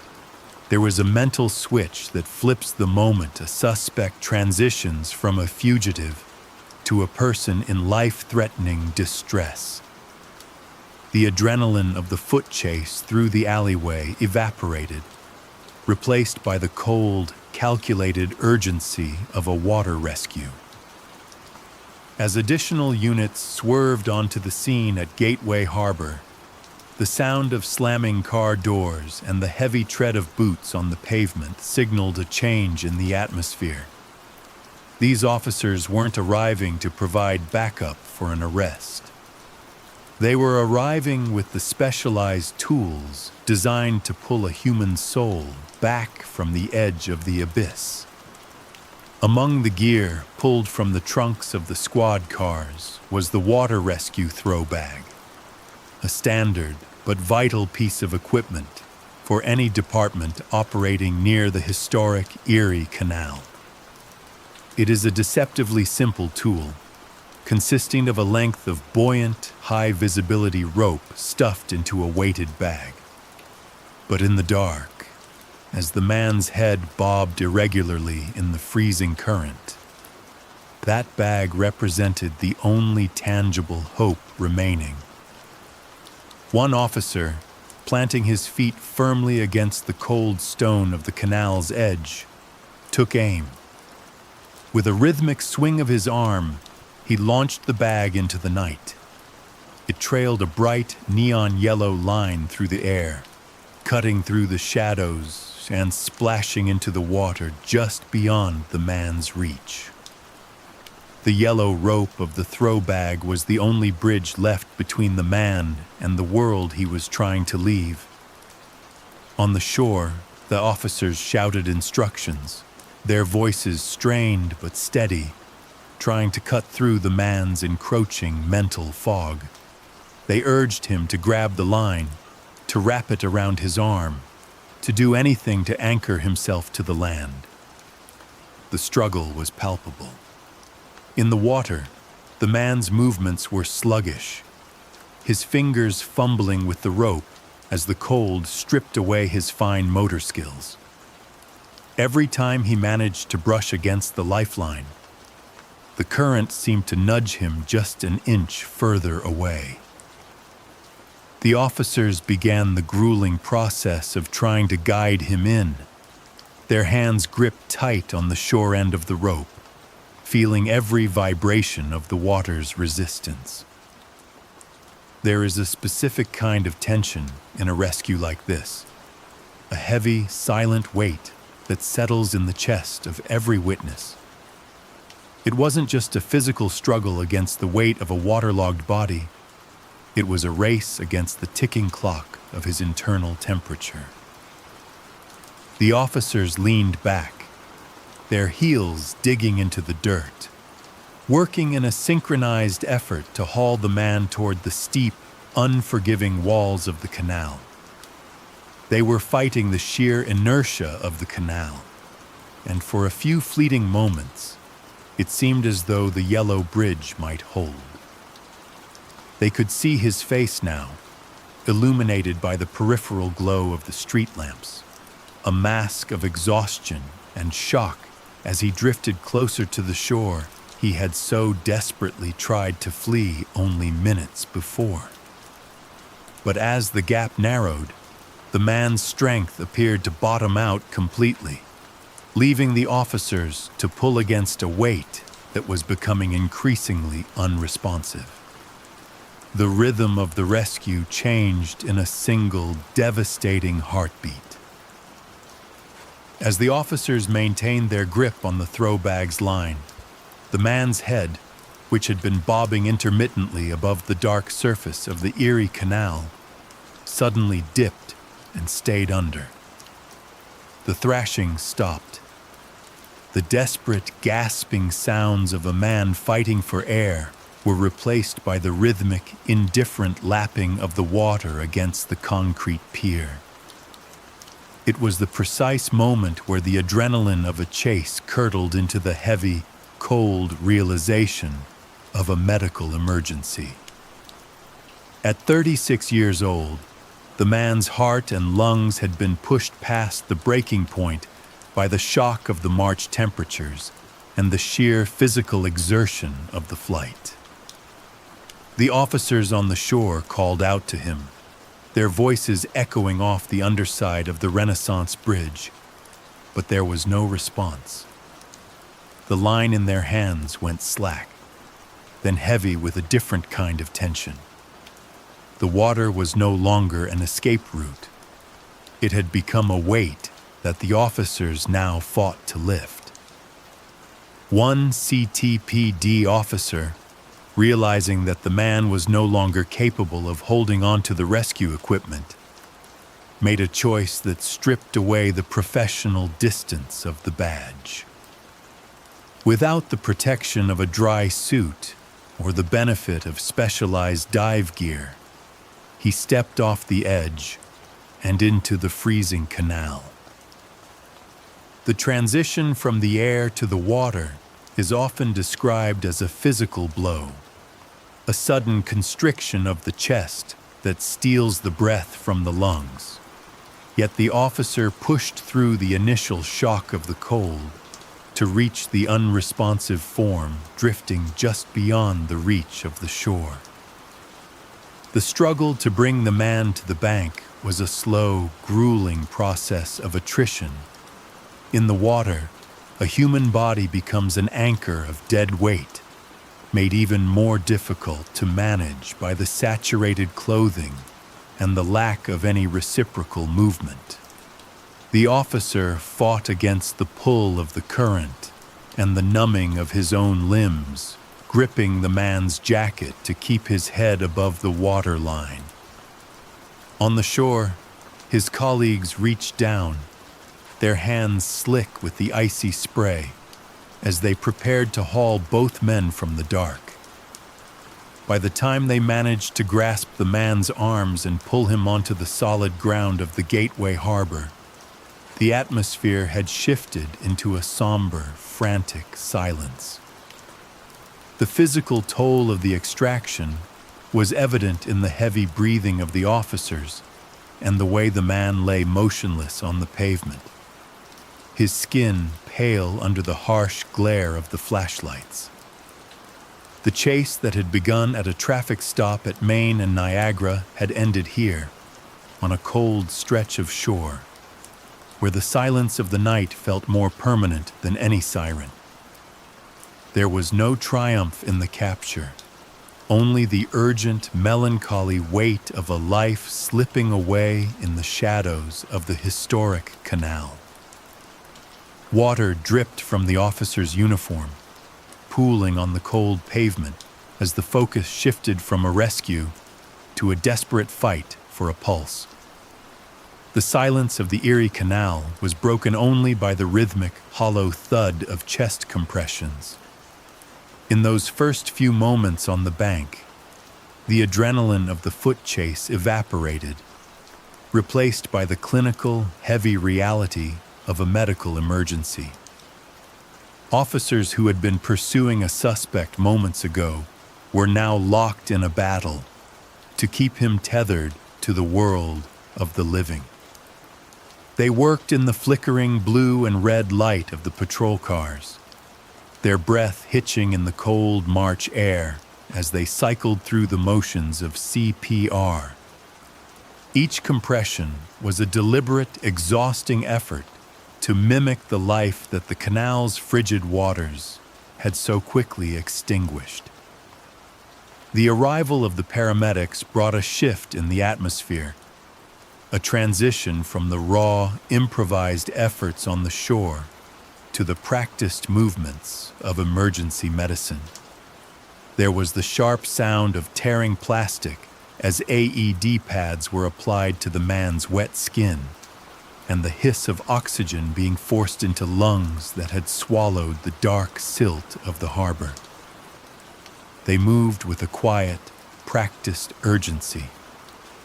Speaker 1: there was a mental switch that flips the moment a suspect transitions from a fugitive to a person in life-threatening distress. The adrenaline of the foot chase through the alleyway evaporated, replaced by the cold, calculated urgency of a water rescue. As additional units swerved onto the scene at Gateway Harbor, the sound of slamming car doors and the heavy tread of boots on the pavement signaled a change in the atmosphere. These officers weren't arriving to provide backup for an arrest. They were arriving with the specialized tools designed to pull a human soul back from the edge of the abyss. Among the gear pulled from the trunks of the squad cars was the water rescue throw bag, a standard but vital piece of equipment for any department operating near the historic Erie Canal. It is a deceptively simple tool, consisting of a length of buoyant, high-visibility rope stuffed into a weighted bag. But in the dark, as the man's head bobbed irregularly in the freezing current, that bag represented the only tangible hope remaining. One officer, planting his feet firmly against the cold stone of the canal's edge, took aim. With a rhythmic swing of his arm, he launched the bag into the night. It trailed a bright, neon yellow line through the air, cutting through the shadows and splashing into the water just beyond the man's reach. The yellow rope of the throw bag was the only bridge left between the man and the world he was trying to leave. On the shore, the officers shouted instructions, their voices strained but steady, trying to cut through the man's encroaching mental fog. They urged him to grab the line, to wrap it around his arm, to do anything to anchor himself to the land. The struggle was palpable. In the water, the man's movements were sluggish, his fingers fumbling with the rope as the cold stripped away his fine motor skills. Every time he managed to brush against the lifeline, the current seemed to nudge him just an inch further away. The officers began the grueling process of trying to guide him in, their hands gripped tight on the shore end of the rope, feeling every vibration of the water's resistance. There is a specific kind of tension in a rescue like this, a heavy, silent weight that settles in the chest of every witness. It wasn't just a physical struggle against the weight of a waterlogged body. It was a race against the ticking clock of his internal temperature. The officers leaned back, their heels digging into the dirt, working in a synchronized effort to haul the man toward the steep, unforgiving walls of the canal. They were fighting the sheer inertia of the canal, and for a few fleeting moments, it seemed as though the yellow bridge might hold. They could see his face now, illuminated by the peripheral glow of the street lamps, a mask of exhaustion and shock as he drifted closer to the shore he had so desperately tried to flee only minutes before. But as the gap narrowed, the man's strength appeared to bottom out completely, leaving the officers to pull against a weight that was becoming increasingly unresponsive. The rhythm of the rescue changed in a single devastating heartbeat. As the officers maintained their grip on the throw bag's line, the man's head, which had been bobbing intermittently above the dark surface of the Erie Canal, suddenly dipped and stayed under. The thrashing stopped. The desperate, gasping sounds of a man fighting for air were replaced by the rhythmic, indifferent lapping of the water against the concrete pier. It was the precise moment where the adrenaline of a chase curdled into the heavy, cold realization of a medical emergency. At 36 years old, the man's heart and lungs had been pushed past the breaking point by the shock of the March temperatures and the sheer physical exertion of the flight. The officers on the shore called out to him, their voices echoing off the underside of the Renaissance Bridge, but there was no response. The line in their hands went slack, then heavy with a different kind of tension. The water was no longer an escape route. It had become a weight that the officers now fought to lift. One CTPD officer, realizing that the man was no longer capable of holding on to the rescue equipment, made a choice that stripped away the professional distance of the badge. Without the protection of a dry suit or the benefit of specialized dive gear, he stepped off the edge and into the freezing canal. The transition from the air to the water is often described as a physical blow, a sudden constriction of the chest that steals the breath from the lungs. Yet the officer pushed through the initial shock of the cold to reach the unresponsive form drifting just beyond the reach of the shore. The struggle to bring the man to the bank was a slow, grueling process of attrition. In the water, a human body becomes an anchor of dead weight, made even more difficult to manage by the saturated clothing and the lack of any reciprocal movement. The officer fought against the pull of the current and the numbing of his own limbs, gripping the man's jacket to keep his head above the water line. On the shore, his colleagues reached down, their hands slick with the icy spray, as they prepared to haul both men from the dark. By the time they managed to grasp the man's arms and pull him onto the solid ground of the gateway harbor, the atmosphere had shifted into a somber, frantic silence. The physical toll of the extraction was evident in the heavy breathing of the officers and the way the man lay motionless on the pavement, his skin pale under the harsh glare of the flashlights. The chase that had begun at a traffic stop at Maine and Niagara had ended here, on a cold stretch of shore, where the silence of the night felt more permanent than any siren. There was no triumph in the capture, only the urgent, melancholy weight of a life slipping away in the shadows of the historic canal. Water dripped from the officer's uniform, pooling on the cold pavement as the focus shifted from a rescue to a desperate fight for a pulse. The silence of the Erie Canal was broken only by the rhythmic, hollow thud of chest compressions. In those first few moments on the bank, the adrenaline of the foot chase evaporated, replaced by the clinical, heavy reality of a medical emergency. Officers who had been pursuing a suspect moments ago were now locked in a battle to keep him tethered to the world of the living. They worked in the flickering blue and red light of the patrol cars, their breath hitching in the cold March air as they cycled through the motions of CPR. Each compression was a deliberate, exhausting effort to mimic the life that the canal's frigid waters had so quickly extinguished. The arrival of the paramedics brought a shift in the atmosphere, a transition from the raw, improvised efforts on the shore to the practiced movements of emergency medicine. There was the sharp sound of tearing plastic as AED pads were applied to the man's wet skin, and the hiss of oxygen being forced into lungs that had swallowed the dark silt of the harbor. They moved with a quiet, practiced urgency,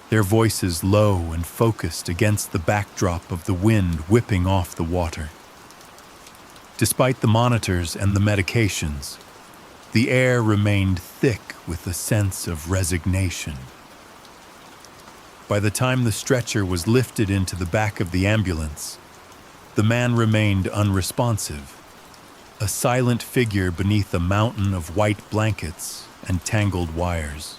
Speaker 1: their voices low and focused against the backdrop of the wind whipping off the water. Despite the monitors and the medications, the air remained thick with a sense of resignation. By the time the stretcher was lifted into the back of the ambulance, the man remained unresponsive, a silent figure beneath a mountain of white blankets and tangled wires.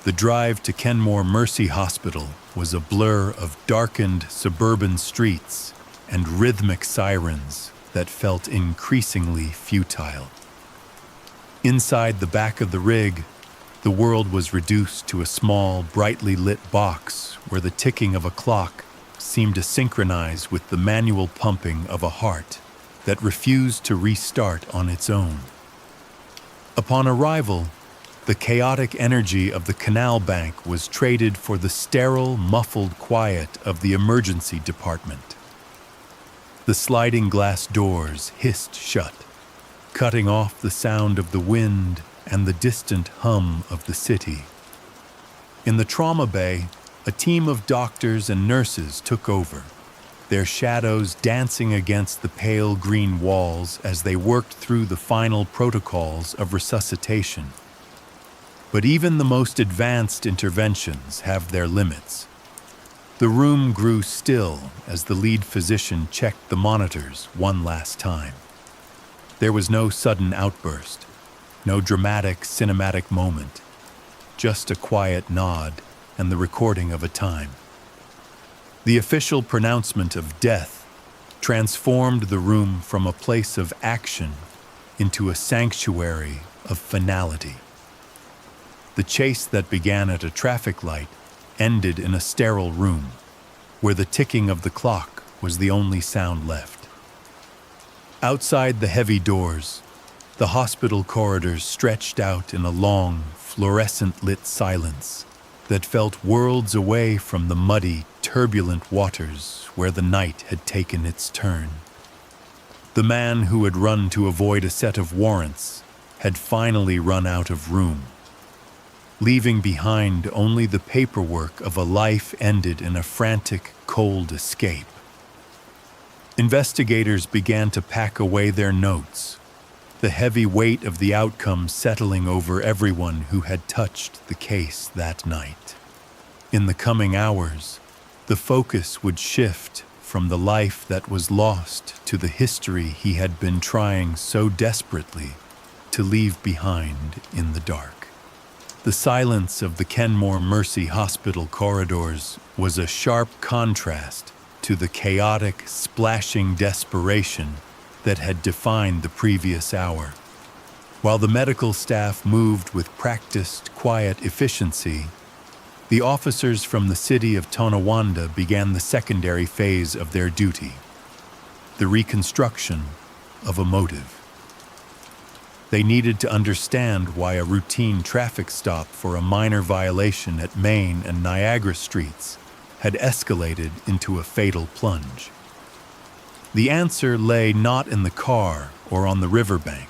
Speaker 1: The drive to Kenmore Mercy Hospital was a blur of darkened suburban streets and rhythmic sirens that felt increasingly futile. Inside the back of the rig, the world was reduced to a small, brightly lit box where the ticking of a clock seemed to synchronize with the manual pumping of a heart that refused to restart on its own. Upon arrival, the chaotic energy of the canal bank was traded for the sterile, muffled quiet of the emergency department. The sliding glass doors hissed shut, cutting off the sound of the wind and the distant hum of the city. In the trauma bay, a team of doctors and nurses took over, their shadows dancing against the pale green walls as they worked through the final protocols of resuscitation. But even the most advanced interventions have their limits. The room grew still as the lead physician checked the monitors one last time. There was no sudden outburst, no dramatic cinematic moment, just a quiet nod and the recording of a time. The official pronouncement of death transformed the room from a place of action into a sanctuary of finality. The chase that began at a traffic light ended in a sterile room, where the ticking of the clock was the only sound left. Outside the heavy doors, the hospital corridors stretched out in a long, fluorescent-lit silence that felt worlds away from the muddy, turbulent waters where the night had taken its turn. The man who had run to avoid a set of warrants had finally run out of room, leaving behind only the paperwork of a life ended in a frantic, cold escape. Investigators began to pack away their notes, the heavy weight of the outcome settling over everyone who had touched the case that night. In the coming hours, the focus would shift from the life that was lost to the history he had been trying so desperately to leave behind in the dark. The silence of the Kenmore Mercy Hospital corridors was a sharp contrast to the chaotic, splashing desperation that had defined the previous hour. While the medical staff moved with practiced, quiet efficiency, the officers from the city of Tonawanda began the secondary phase of their duty. the reconstruction of a motive. They needed to understand why a routine traffic stop for a minor violation at Main and Niagara Streets had escalated into a fatal plunge. The answer lay not in the car or on the riverbank,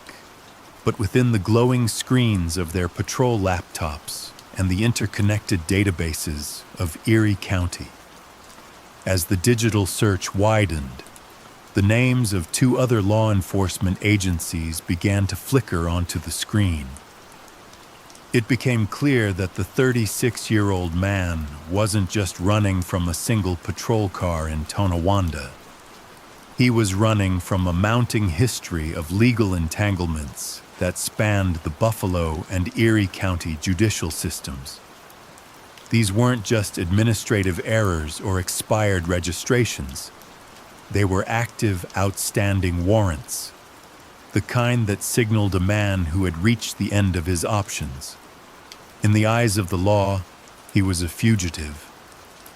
Speaker 1: but within the glowing screens of their patrol laptops and the interconnected databases of Erie County. As the digital search widened, the names of 2 other law enforcement agencies began to flicker onto the screen. It became clear that the 36-year-old man wasn't just running from a single patrol car in Tonawanda. He was running from a mounting history of legal entanglements that spanned the Buffalo and Erie County judicial systems. These weren't just administrative errors or expired registrations. They were active, outstanding warrants, the kind that signaled a man who had reached the end of his options. In the eyes of the law, he was a fugitive,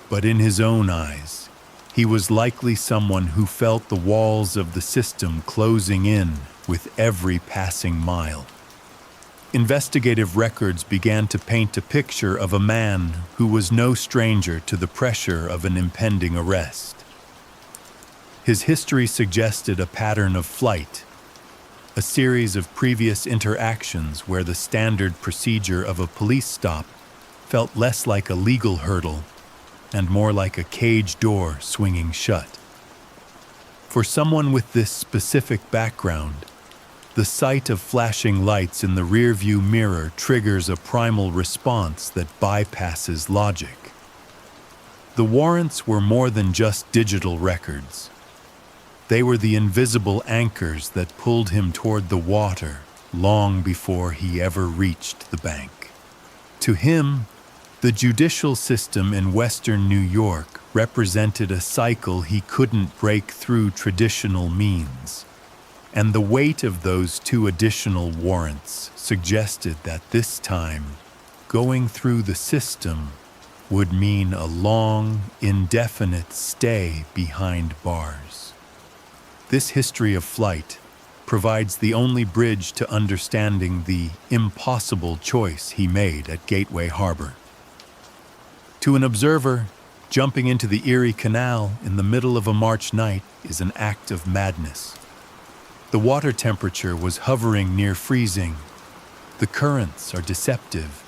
Speaker 1: but in his own eyes, he was likely someone who felt the walls of the system closing in with every passing mile. Investigative records began to paint a picture of a man who was no stranger to the pressure of an impending arrest. His history suggested a pattern of flight, a series of previous interactions where the standard procedure of a police stop felt less like a legal hurdle and more like a cage door swinging shut. For someone with this specific background, the sight of flashing lights in the rearview mirror triggers a primal response that bypasses logic. The warrants were more than just digital records. They were the invisible anchors that pulled him toward the water long before he ever reached the bank. To him, the judicial system in Western New York represented a cycle he couldn't break through traditional means, and the weight of those 2 additional warrants suggested that this time, going through the system would mean a long, indefinite stay behind bars. This history of flight provides the only bridge to understanding the impossible choice he made at Gateway Harbor. To an observer, jumping into the Erie Canal in the middle of a March night is an act of madness. The water temperature was hovering near freezing, the currents are deceptive,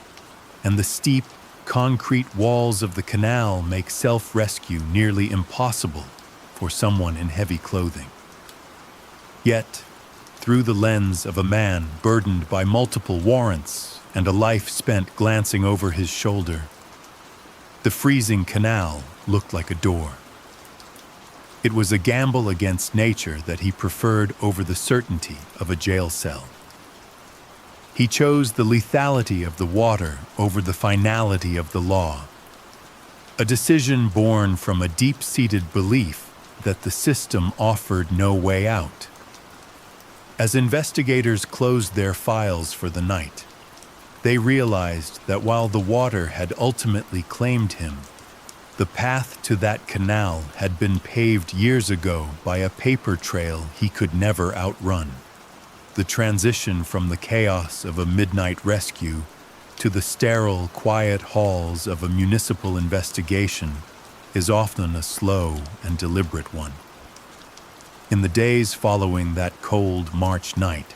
Speaker 1: and the steep, concrete walls of the canal make self-rescue nearly impossible for someone in heavy clothing. Yet, through the lens of a man burdened by multiple warrants and a life spent glancing over his shoulder, the freezing canal looked like a door. It was a gamble against nature that he preferred over the certainty of a jail cell. He chose the lethality of the water over the finality of the law, a decision born from a deep-seated belief that the system offered no way out. As investigators closed their files for the night, they realized that while the water had ultimately claimed him, the path to that canal had been paved years ago by a paper trail he could never outrun. The transition from the chaos of a midnight rescue to the sterile, quiet halls of a municipal investigation is often a slow and deliberate one. In the days following that cold March night,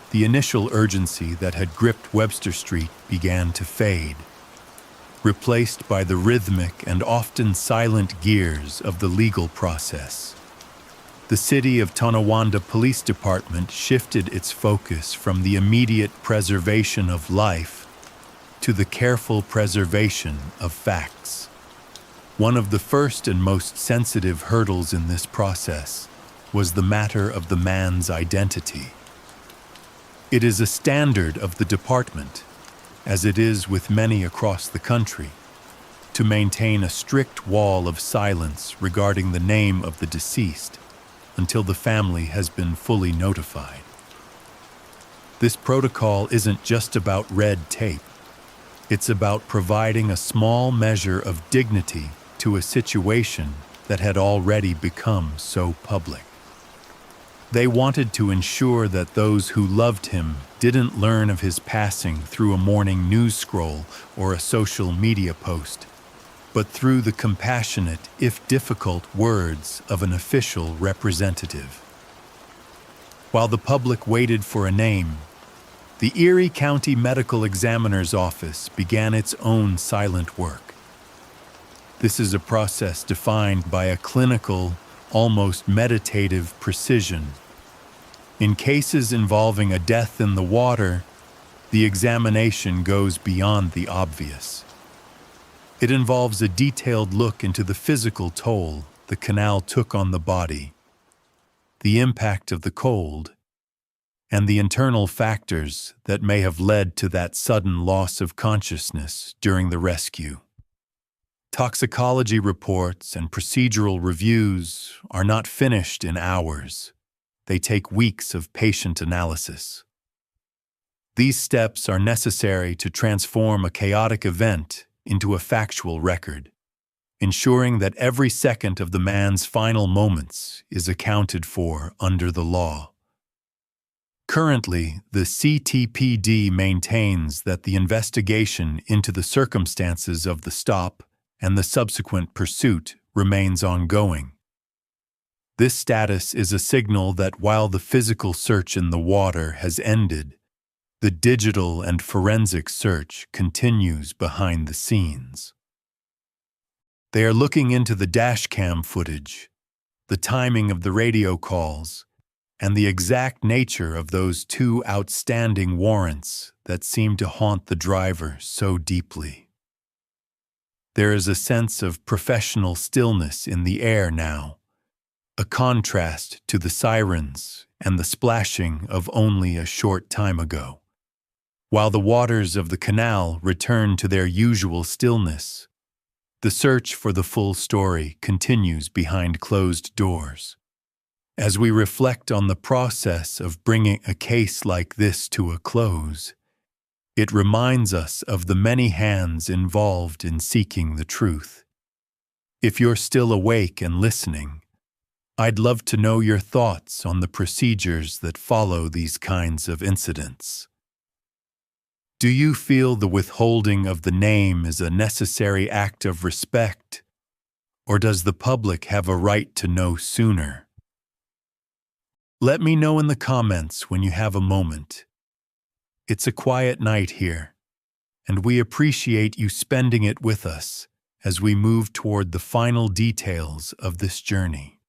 Speaker 1: the initial urgency that had gripped Webster Street began to fade, replaced by the rhythmic and often silent gears of the legal process. The City of Tonawanda Police Department shifted its focus from the immediate preservation of life to the careful preservation of facts. One of the first and most sensitive hurdles in this process was the matter of the man's identity. It is a standard of the department, as it is with many across the country, to maintain a strict wall of silence regarding the name of the deceased until the family has been fully notified. This protocol isn't just about red tape. It's about providing a small measure of dignity to a situation that had already become so public. They wanted to ensure that those who loved him didn't learn of his passing through a morning news scroll or a social media post, but through the compassionate, if difficult, words of an official representative. While the public waited for a name, the Erie County Medical Examiner's Office began its own silent work. This is a process defined by a clinical, almost meditative precision. In cases involving a death in the water, the examination goes beyond the obvious. It involves a detailed look into the physical toll the canal took on the body, the impact of the cold, and the internal factors that may have led to that sudden loss of consciousness during the rescue. Toxicology reports and procedural reviews are not finished in hours. They take weeks of patient analysis. These steps are necessary to transform a chaotic event into a factual record, ensuring that every second of the man's final moments is accounted for under the law. Currently, the CTPD maintains that the investigation into the circumstances of the stop and the subsequent pursuit remains ongoing. This status is a signal that while the physical search in the water has ended, the digital and forensic search continues behind the scenes. They are looking into the dashcam footage, the timing of the radio calls, and the exact nature of those two outstanding warrants that seem to haunt the driver so deeply. There is a sense of professional stillness in the air now, a contrast to the sirens and the splashing of only a short time ago. While the waters of the canal return to their usual stillness, the search for the full story continues behind closed doors. As we reflect on the process of bringing a case like this to a close, it reminds us of the many hands involved in seeking the truth. If you're still awake and listening, I'd love to know your thoughts on the procedures that follow these kinds of incidents. Do you feel the withholding of the name is a necessary act of respect, or does the public have a right to know sooner? Let me know in the comments when you have a moment. It's a quiet night here, and we appreciate you spending it with us as we move toward the final details of this journey.